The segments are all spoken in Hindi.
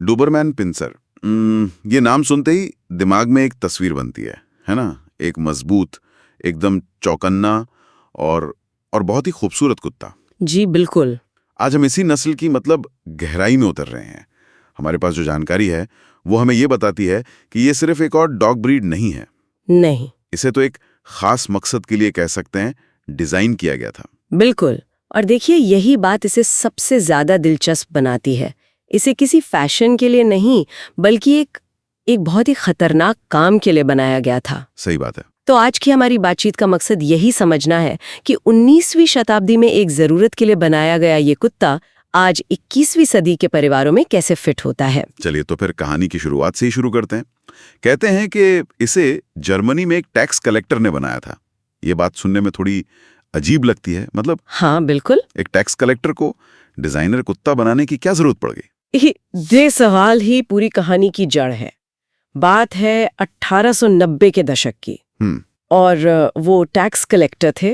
Dobermann pincer. ये नाम सुनते ही दिमाग में एक तस्वीर बनती है ना? एक मजबूत, एकदम चौकन्ना और बहुत ही खूबसूरत कुत्ता। जी बिल्कुल। आज हम इसी नस्ल की गहराई में उतर रहे हैं। हमारे पास जो जानकारी है वो हमें ये बताती है कि ये सिर्फ एक और डॉग ब्रीड नहीं है। नहीं। इसे तो एक खास मकसद के लिए कह सकते हैं डिजाइन किया गया था। बिल्कुल। और देखिए यही बात इसे सबसे ज्यादा दिलचस्प बनाती है। इसे किसी फैशन के लिए नहीं बल्कि एक बहुत ही खतरनाक काम के लिए बनाया गया था। सही बात है। तो आज की हमारी बातचीत का मकसद यही समझना है कि 19वीं शताब्दी में एक जरूरत के लिए बनाया गया ये कुत्ता आज 21वीं सदी के परिवारों में कैसे फिट होता है। चलिए तो फिर कहानी की शुरुआत से ही शुरू करते हैं। कहते हैं कि इसे जर्मनी में एक टैक्स कलेक्टर ने बनाया था। ये बात सुनने में थोड़ी अजीब लगती है। हाँ बिल्कुल। एक टैक्स कलेक्टर को डिजाइनर कुत्ता बनाने की क्या जरूरत पड़ गई? ये सवाल ही पूरी कहानी की जड़ है। बात है 1890 के दशक की। और वो टैक्स कलेक्टर थे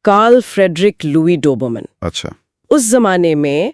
कार्ल फ्रेडरिक लुई डोबरमैन। अच्छा। उस जमाने में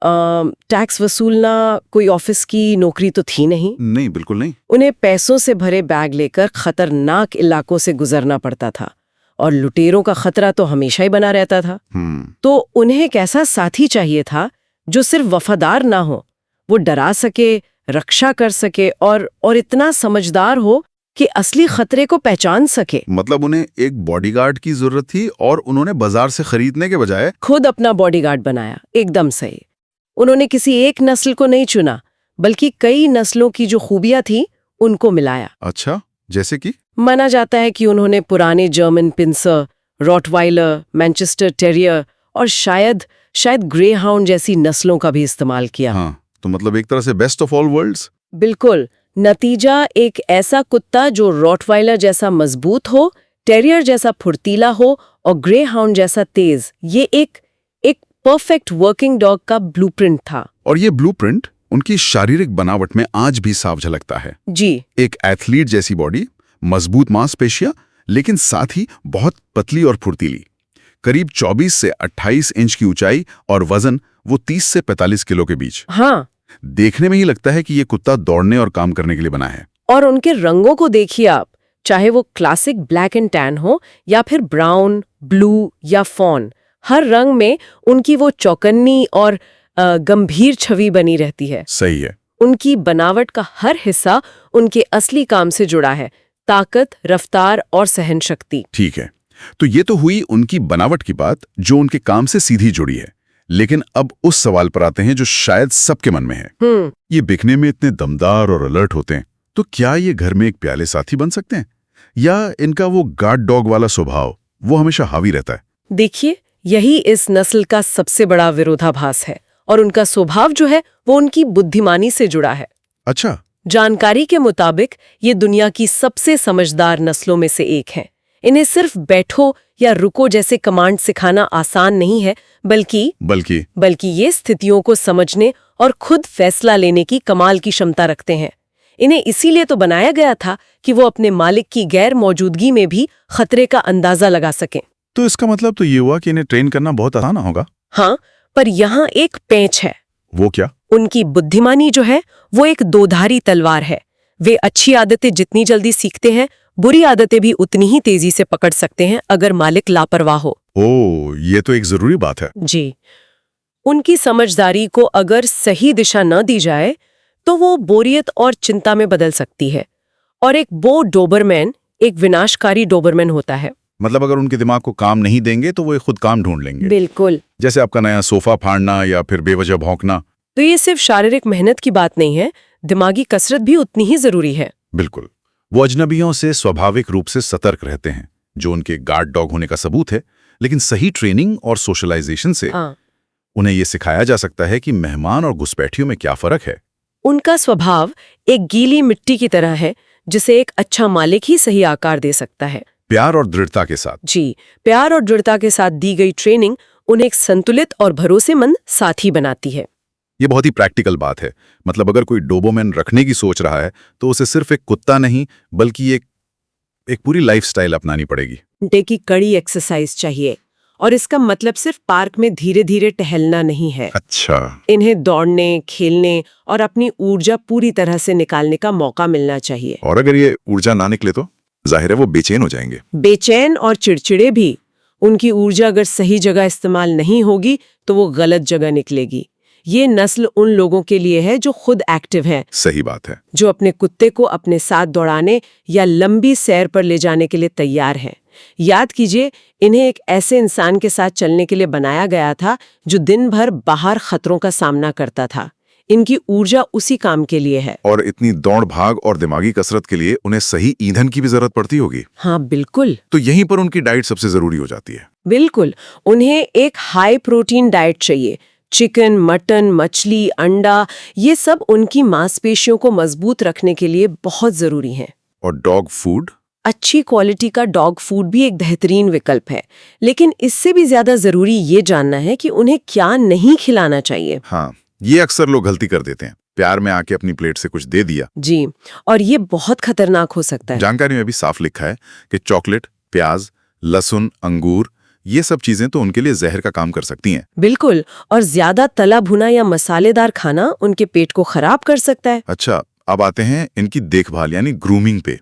टैक्स वसूलना कोई ऑफिस की नौकरी तो थी नहीं। नहीं, बिल्कुल नहीं। उन्हें पैसों से भरे बैग लेकर खतरनाक इलाकों से गुजरना पड़ता था और लुटेरों का खतरा तो हमेशा ही बना रहता था। तो उन्हें एक ऐसा साथी चाहिए था जो सिर्फ वफादार ना हो, वो डरा सके, रक्षा कर सके और इतना समझदार हो कि असली खतरे को पहचान सके। उन्हें एक बॉडीगार्ड की जरूरत थी और उन्होंने बाजार से खरीदने के बजाय खुद अपना बॉडीगार्ड बनाया। एकदम सही। उन्होंने किसी एक नस्ल को नहीं चुना बल्कि कई नस्लों की जो खूबियां थी उनको मिलाया। अच्छा, जैसे कि? माना जाता है कि उन्होंने पुराने German pincer, Rottweiler, Manchester terrier और शायद ग्रे हाउंड जैसी नस्लों का भी इस्तेमाल किया। हाँ, तो एक तरह से बेस्ट ऑफ ऑल वर्ल्ड्स। बिल्कुल। नतीजा एक ऐसा कुत्ता जो रॉटवाइलर जैसा मजबूत हो, टेरियर जैसा फुर्तीला हो और ग्रे हाउंड जैसा तेज। ये एक परफेक्ट वर्किंग डॉग का ब्लूप्रिंट था। और ये ब्लूप्रिंट उनकी शारीरिक बनावट में आज भी साफ झलकता है। जी। एक एथलीट जैसी बॉडी, मजबूत मांसपेशियां, लेकिन साथ ही बहुत पतली और फुर्तीली। करीब 24 से 28 इंच की ऊंचाई और वजन वो 30 से 45 किलो के बीच। हाँ। देखने में ही लगता है कि ये कुत्ता दौड़ने और काम करने के लिए बना है। और उनके रंगों को देखिए आप, चाहे वो क्लासिक ब्लैक एंड टैन हो या फिर ब्राउन, ब्लू या फॉन, हर रंग में उनकी वो चौकन्नी और गंभीर छवि बनी रहती है। सही है। उनकी बनावट का हर हिस्सा उनके असली काम से जुड़ा है, ताकत, रफ्तार और सहन शक्ति। ठीक है, तो ये तो हुई उनकी बनावट की बात जो उनके काम से सीधी जुड़ी है। लेकिन अब उस सवाल पर आते हैं जो शायद सबके मन में है। ये दिखने में इतने दमदार और अलर्ट होते हैं, तो क्या ये घर में एक प्याले साथी बन सकते हैं, या इनका वो गार्ड डॉग वाला स्वभाव वो हमेशा हावी रहता है? देखिए, यही इस नस्ल का सबसे बड़ा विरोधाभास है और उनका स्वभाव जो है वो उनकी बुद्धिमानी से जुड़ा है। अच्छा। जानकारी के मुताबिक ये दुनिया की सबसे समझदार नस्लों में से एक है। इन्हें सिर्फ बैठो या रुको जैसे कमांड सिखाना आसान नहीं है, बल्कि ये स्थितियों को समझने और खुद फैसला लेने की कमाल की क्षमता रखते हैं। इन्हें इसीलिए तो बनाया गया था कि वो अपने मालिक की गैर मौजूदगी में भी खतरे का अंदाजा लगा सकें। तो इसका मतलब तो ये हुआ कि इन्हें ट्रेन करना बहुत आसान होगा। हाँ, पर यहाँ एक पेंच है। वो क्या? उनकी बुद्धिमानी जो है वो एक दोधारी तलवार है। वे अच्छी आदतें जितनी जल्दी सीखते हैं, बुरी आदतें भी उतनी ही तेजी से पकड़ सकते हैं अगर मालिक लापरवाह हो। ओह, ये तो एक जरूरी बात है। जी। उनकी समझदारी को अगर सही दिशा न दी जाए तो वो बोरियत और चिंता में बदल सकती है। और एक डोबरमैन एक विनाशकारी डोबरमैन होता है। अगर उनके दिमाग को काम नहीं देंगे तो वो खुद काम ढूंढ लेंगे। बिल्कुल। जैसे आपका नया सोफा फाड़ना या फिर बेवजह भौंकना। तो ये सिर्फ शारीरिक मेहनत की बात नहीं है, दिमागी कसरत भी उतनी ही जरूरी है। बिल्कुल। वो अजनबियों से स्वाभाविक रूप से सतर्क रहते हैं, जो उनके गार्ड डॉग होने का सबूत है। लेकिन सही ट्रेनिंग और सोशलाइजेशन से उन्हें ये सिखाया जा सकता है कि मेहमान और घुसपैठियों में क्या फर्क है। उनका स्वभाव एक गीली मिट्टी की तरह है, जिसे एक अच्छा मालिक ही सही आकार दे सकता है। प्यार और दृढ़ता के साथ। जी, प्यार और दृढ़ता के साथ दी गई ट्रेनिंग उन्हें एक संतुलित और भरोसेमंद साथी बनाती है। ये बहुत ही प्रैक्टिकल बात है। अगर कोई डोबरमैन रखने की सोच रहा है तो उसे सिर्फ एक कुत्ता नहीं बल्कि एक पूरी लाइफस्टाइल अपनानी पड़ेगी। घंटे की कड़ी एक्सरसाइज चाहिए और इसका मतलब सिर्फ पार्क में धीरे धीरे टहलना नहीं है। अच्छा। इन्हें दौड़ने, खेलने और अपनी ऊर्जा पूरी तरह से निकालने का मौका मिलना चाहिए। और अगर ये ऊर्जा ना निकले तो जाहिर है वो बेचैन हो जाएंगे। बेचैन और चिड़चिड़े भी। उनकी ऊर्जा अगर सही जगह इस्तेमाल नहीं होगी तो वो गलत जगह निकलेगी। ये नस्ल उन लोगों के लिए है जो खुद एक्टिव हैं। सही बात है। जो अपने कुत्ते को अपने साथ दौड़ाने या लंबी सैर पर ले जाने के लिए तैयार हैं। याद कीजिए, इन्हें एक ऐसे इंसान के साथ चलने के लिए बनाया गया था जो दिन भर बाहर खतरों का सामना करता था। इनकी ऊर्जा उसी काम के लिए है। और इतनी दौड़ भाग और दिमागी कसरत के लिए उन्हें सही ईंधन की भी जरूरत पड़ती होगी। हाँ बिल्कुल। तो यहीं पर उनकी डाइट सबसे जरूरी हो जाती है। बिल्कुल, उन्हें एक हाई प्रोटीन डाइट चाहिए। चिकन, मटन, मछली, अंडा, ये सब उनकी मांसपेशियों को मजबूत रखने के लिए बहुत जरूरी हैं। और डॉग फूड? अच्छी क्वालिटी का डॉग फूड भी एक बेहतरीन विकल्प है, लेकिन इससे भी ज्यादा जरूरी ये जानना है कि उन्हें क्या नहीं खिलाना चाहिए। हाँ, ये अक्सर लोग गलती कर देते हैं। प्यार में आके अपनी प्लेट से कुछ दे दिया। जी, और ये बहुत खतरनाक हो सकता है। जानकारी में भी साफ लिखा है कि चॉकलेट, प्याज, लहसुन, अंगूर, ये सब चीजें तो उनके लिए जहर का काम कर सकती हैं। बिल्कुल, और ज्यादा तला भुना या मसालेदार खाना उनके पेट को खराब कर सकता है। अच्छा, अब आते हैं इनकी देखभाल यानी ग्रूमिंग पे।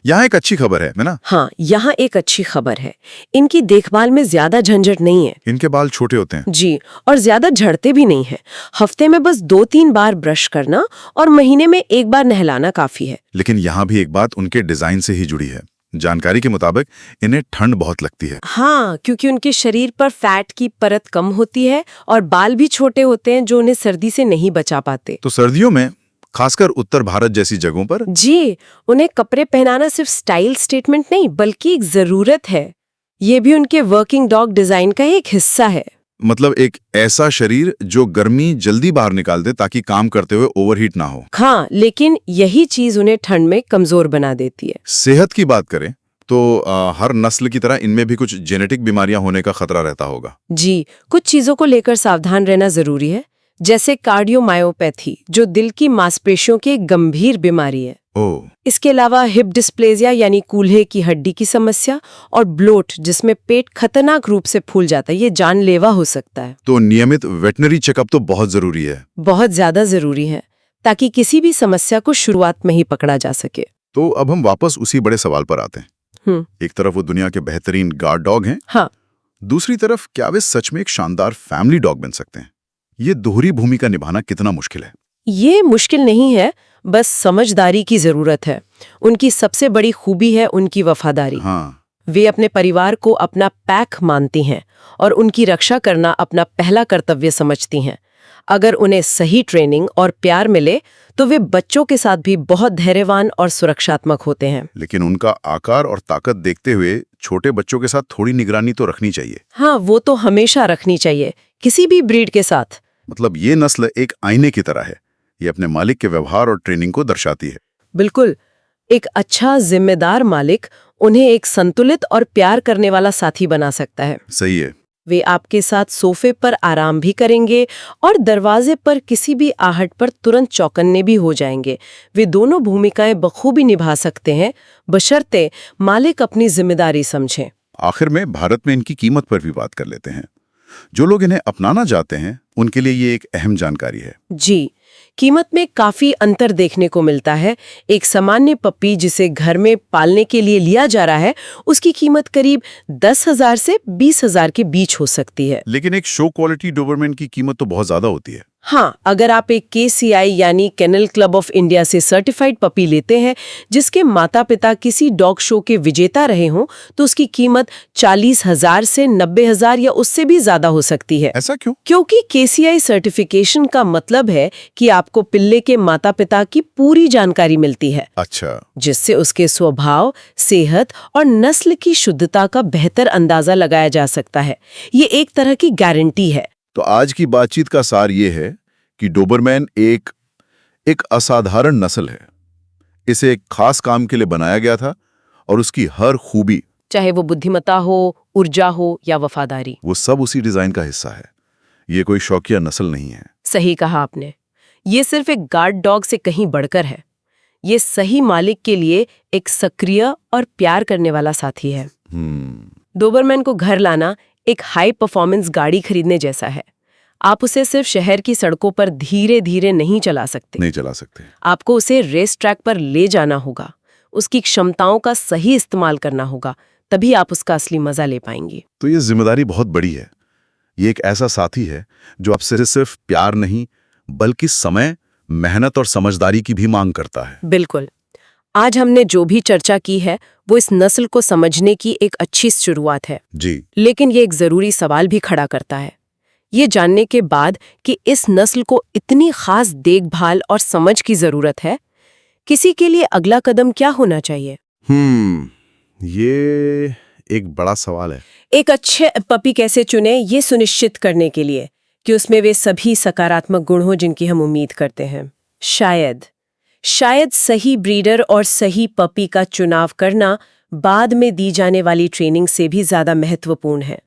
यहाँ एक अच्छी खबर है ना? हाँ, यहाँ एक अच्छी खबर है। इनकी देखभाल में ज्यादा झंझट नहीं है। इनके बाल छोटे होते हैं। जी, और ज्यादा झड़ते भी नहीं है। हफ्ते में बस 2-3 बार ब्रश करना और महीने में 1 बार नहलाना काफी है। लेकिन यहाँ भी एक बात उनके डिजाइन से ही जुड़ी है। जानकारी के मुताबिक इन्हें ठंड बहुत लगती है। हाँ, क्योंकि उनके शरीर पर फैट की परत कम होती है और बाल भी छोटे होते हैं जो उन्हें सर्दी से नहीं बचा पाते। तो सर्दियों में खासकर उत्तर भारत जैसी जगहों पर जी, उन्हें कपड़े पहनाना सिर्फ स्टाइल स्टेटमेंट नहीं बल्कि एक जरूरत है। ये भी उनके वर्किंग डॉग डिजाइन का एक हिस्सा है। मतलब एक ऐसा शरीर जो गर्मी जल्दी बाहर निकाल दे ताकि काम करते हुए ओवरहीट ना हो। हाँ, लेकिन यही चीज उन्हें ठंड में कमजोर बना देती है। सेहत की बात करें तो हर नस्ल की तरह इनमें भी कुछ जेनेटिक बीमारियां होने का खतरा रहता होगा। जी, कुछ चीजों को लेकर सावधान रहना जरूरी है, जैसे कार्डियोमायोपैथी जो दिल की मांसपेशियों की एक गंभीर बीमारी है। ओह, इसके अलावा हिप डिस्प्लेजिया यानी कूल्हे की हड्डी की समस्या और ब्लोट जिसमें पेट खतरनाक रूप से फूल जाता है, ये जानलेवा हो सकता है। तो नियमित वेटनरी चेकअप तो बहुत जरूरी है। बहुत ज्यादा जरूरी है, ताकि किसी भी समस्या को शुरुआत में ही पकड़ा जा सके। तो अब हम वापस उसी बड़े सवाल पर आते हैं। एक तरफ वो दुनिया के बेहतरीन गार्ड डॉग हैं। हाँ। दूसरी तरफ क्या वे सच में एक शानदार फैमिली डॉग बन सकते हैं? ये दोहरी भूमिका निभाना कितना मुश्किल है? ये मुश्किल नहीं है, बस समझदारी की जरूरत है। उनकी सबसे बड़ी खूबी है उनकी वफादारी। हाँ। वे अपने परिवार को अपना पैक मानती हैं और उनकी रक्षा करना अपना पहला कर्तव्य समझती हैं। अगर उन्हें सही ट्रेनिंग और प्यार मिले तो वे बच्चों के साथ भी बहुत धैर्यवान और सुरक्षात्मक होते हैं। लेकिन उनका आकार और ताकत देखते हुए छोटे बच्चों के साथ थोड़ी निगरानी तो रखनी चाहिए। हाँ, वो तो हमेशा रखनी चाहिए, किसी भी ब्रीड के साथ। मतलब ये नस्ल एक आईने की तरह है। ये अपने मालिक के व्यवहार और ट्रेनिंग को दर्शाती है। बिल्कुल, एक अच्छा जिम्मेदार मालिक उन्हें एक संतुलित और प्यार करने वाला साथी बना सकता है। सही है। वे आपके साथ सोफे पर आराम भी करेंगे और दरवाजे पर किसी भी आहट पर तुरंत चौकन्ने भी हो जाएंगे। वे दोनों भूमिकाएं बखूबी निभा सकते हैं, बशर्ते मालिक अपनी जिम्मेदारी समझें। आखिर में भारत में इनकी कीमत पर भी बात कर लेते हैं। जो लोग इन्हें अपनाना चाहते हैं उनके लिए ये एक अहम जानकारी है। जी, कीमत में काफी अंतर देखने को मिलता है। एक सामान्य पप्पी जिसे घर में पालने के लिए लिया जा रहा है, उसकी कीमत करीब 10,000 से 20,000 के बीच हो सकती है। लेकिन एक शो क्वालिटी डोबरमैन की कीमत तो बहुत ज्यादा होती है। हाँ, अगर आप एक KCI यानी केनल क्लब ऑफ इंडिया से सर्टिफाइड पपी लेते हैं जिसके माता पिता किसी डॉग शो के विजेता रहे हों, तो उसकी कीमत 40,000 से 90,000 या उससे भी ज्यादा हो सकती है। ऐसा क्यों? क्योंकि KCI सर्टिफिकेशन का मतलब है कि आपको पिल्ले के माता पिता की पूरी जानकारी मिलती है। अच्छा। जिससे उसके स्वभाव, सेहत और नस्ल की शुद्धता का बेहतर अंदाजा लगाया जा सकता है। ये एक तरह की गारंटी है। तो आज की बातचीत का सार ये है कि डोबरमैन एक असाधारण नस्ल है। इसे एक खास काम के लिए बनाया गया था और उसकी हर खूबी, चाहे वो बुद्धिमत्ता हो, ऊर्जा हो या वफादारी, वो सब उसी डिजाइन का हिस्सा है। ये कोई शौकिया नस्ल नहीं है। सही कहा आपने। ये सिर्फ एक गार्ड डॉग से कहीं बढ़कर है। ये सही मालिक के लिए एक सक्रिय और प्यार करने वाला साथी है। डोबरमैन को घर लाना एक हाई परफॉर्मेंस गाड़ी खरीदने जैसा है। आप उसे सिर्फ शहर की सड़कों पर धीरे धीरे नहीं चला सकते। आपको उसे रेस ट्रैक पर ले जाना होगा, उसकी क्षमताओं का सही इस्तेमाल करना होगा, तभी आप उसका असली मजा ले पाएंगे। तो ये जिम्मेदारी बहुत बड़ी है। ये एक ऐसा साथी है जो आपसे सिर्फ प्यार नहीं बल्कि समय, मेहनत और समझदारी की भी मांग करता है। बिल्कुल। आज हमने जो भी चर्चा की है वो इस नस्ल को समझने की एक अच्छी शुरुआत है जी। लेकिन ये एक जरूरी सवाल भी खड़ा करता है। ये जानने के बाद कि इस नस्ल को इतनी खास देखभाल और समझ की जरूरत है, किसी के लिए अगला कदम क्या होना चाहिए? ये एक बड़ा सवाल है। एक अच्छे पपी कैसे चुने ये सुनिश्चित करने के लिए कि उसमें वे सभी सकारात्मक गुण हो जिनकी हम उम्मीद करते हैं। शायद सही ब्रीडर और सही पपी का चुनाव करना बाद में दी जाने वाली ट्रेनिंग से भी ज्यादा महत्वपूर्ण है।